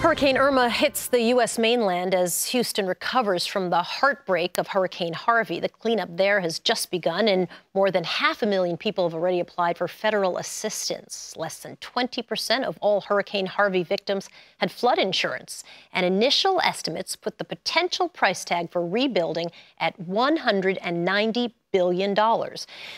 Hurricane Irma hits the U.S. mainland as Houston recovers from the heartbreak of Hurricane Harvey. The cleanup there has just begun, and more than 500,000 people have already applied for federal assistance. Less than 20% of all Hurricane Harvey victims had flood insurance, and initial estimates put the potential price tag for rebuilding at $190 billion.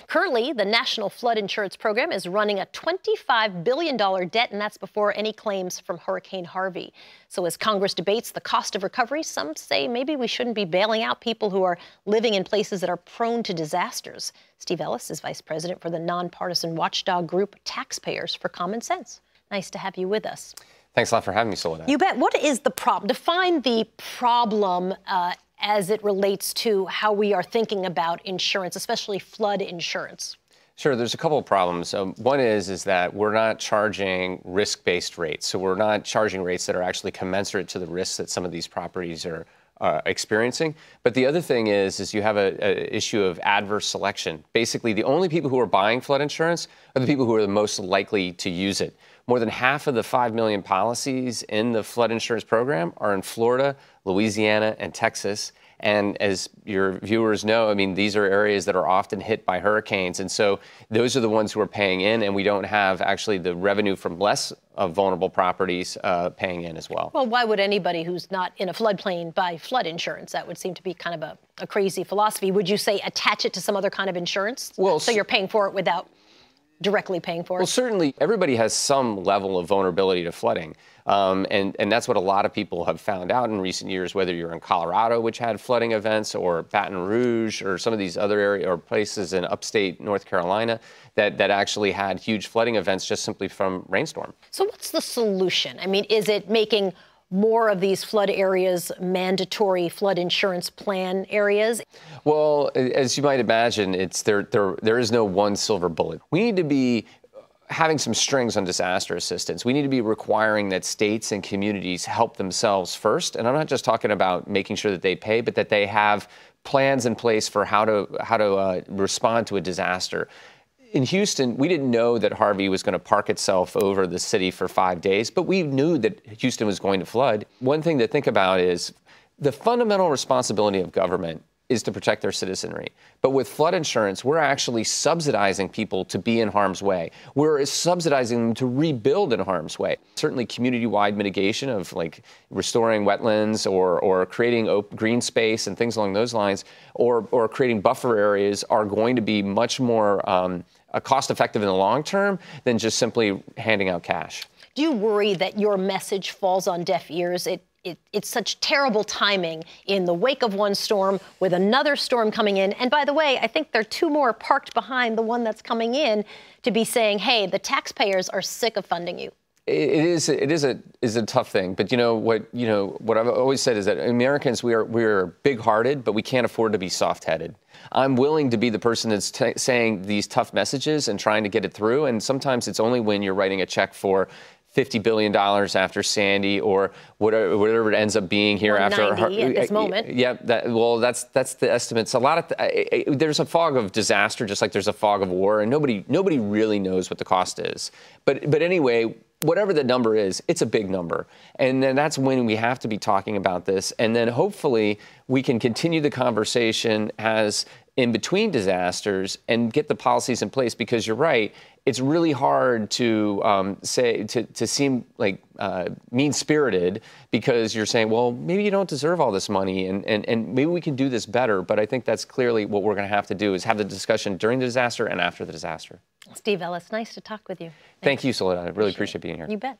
Currently, the National Flood Insurance Program is running a $25 billion debt, and that's before any claims from Hurricane Harvey. So as Congress debates the cost of recovery, some say maybe we shouldn't be bailing out people who are living in places that are prone to disasters. Steve Ellis is vice president for the nonpartisan watchdog group Taxpayers for Common Sense. Nice to have you with us. Thanks a lot for having me, Soledad. You bet. What is the problem? Define the problem as it relates to how we are thinking about insurance, especially flood insurance. Sure, there's a couple of problems. One is that we're not charging risk-based rates. So we're not charging rates that are actually commensurate to the risks that some of these properties are experiencing. But the other thing is you have an issue of adverse selection. Basically, the only people who are buying flood insurance are the people who are the most likely to use it. More than half of the 5 million policies in the flood insurance program are in Florida, Louisiana, and Texas. And as your viewers know, I mean, these are areas that are often hit by hurricanes. And so those are the ones who are paying in, and we don't have actually the revenue from less vulnerable properties paying in as well. Well, why would anybody who's not in a floodplain buy flood insurance? That would seem to be kind of a crazy philosophy. Would you say attach it to some other kind of insurance? Well, so you're paying for it without directly paying for it? Well, certainly everybody has some level of vulnerability to flooding. And that's what a lot of people have found out in recent years, whether you're in Colorado, which had flooding events, or Baton Rouge, or some of these other areas or places in upstate North Carolina that actually had huge flooding events just simply from rainstorm. So what's the solution? I mean, is it making more of these flood areas mandatory flood insurance plan areas? Well, as you might imagine, there is no one silver bullet. We need to be having some strings on disaster assistance. We need to be requiring that states and communities help themselves first. And I'm not just talking about making sure that they pay, but that they have plans in place for how to respond to a disaster. In Houston, we didn't know that Harvey was going to park itself over the city for 5 days, but we knew that Houston was going to flood. One thing to think about is the fundamental responsibility of government is to protect their citizenry. But with flood insurance, we're actually subsidizing people to be in harm's way. We're subsidizing them to rebuild in harm's way. Certainly community-wide mitigation of like restoring wetlands or creating green space and things along those lines, or creating buffer areas are going to be much more cost-effective in the long term than just simply handing out cash. Do you worry that your message falls on deaf ears? It's such terrible timing in the wake of one storm with another storm coming in. And by the way, I think there are two more parked behind the one that's coming in to be saying, hey, the taxpayers are sick of funding you. It is a tough thing, but what I've always said is that Americans, we're big-hearted, but we can't afford to be soft-headed. I'm willing to be the person that's saying these tough messages and trying to get it through, and sometimes it's only when you're writing a check for $50 billion after Sandy, or whatever it ends up being here after at this moment. Yeah, that's the estimates. A lot of there's a fog of disaster, just like there's a fog of war, and nobody really knows what the cost is. But anyway, whatever the number is, it's a big number, and then that's when we have to be talking about this, and then hopefully we can continue the conversation as in between disasters and get the policies in place, because you're right. It's really hard to seem like mean-spirited, because you're saying, well, maybe you don't deserve all this money, and maybe we can do this better. But I think that's clearly what we're going to have to do, is have the discussion during the disaster and after the disaster. Steve Ellis, nice to talk with you. Thank you, Soledad. I really appreciate being here. You bet.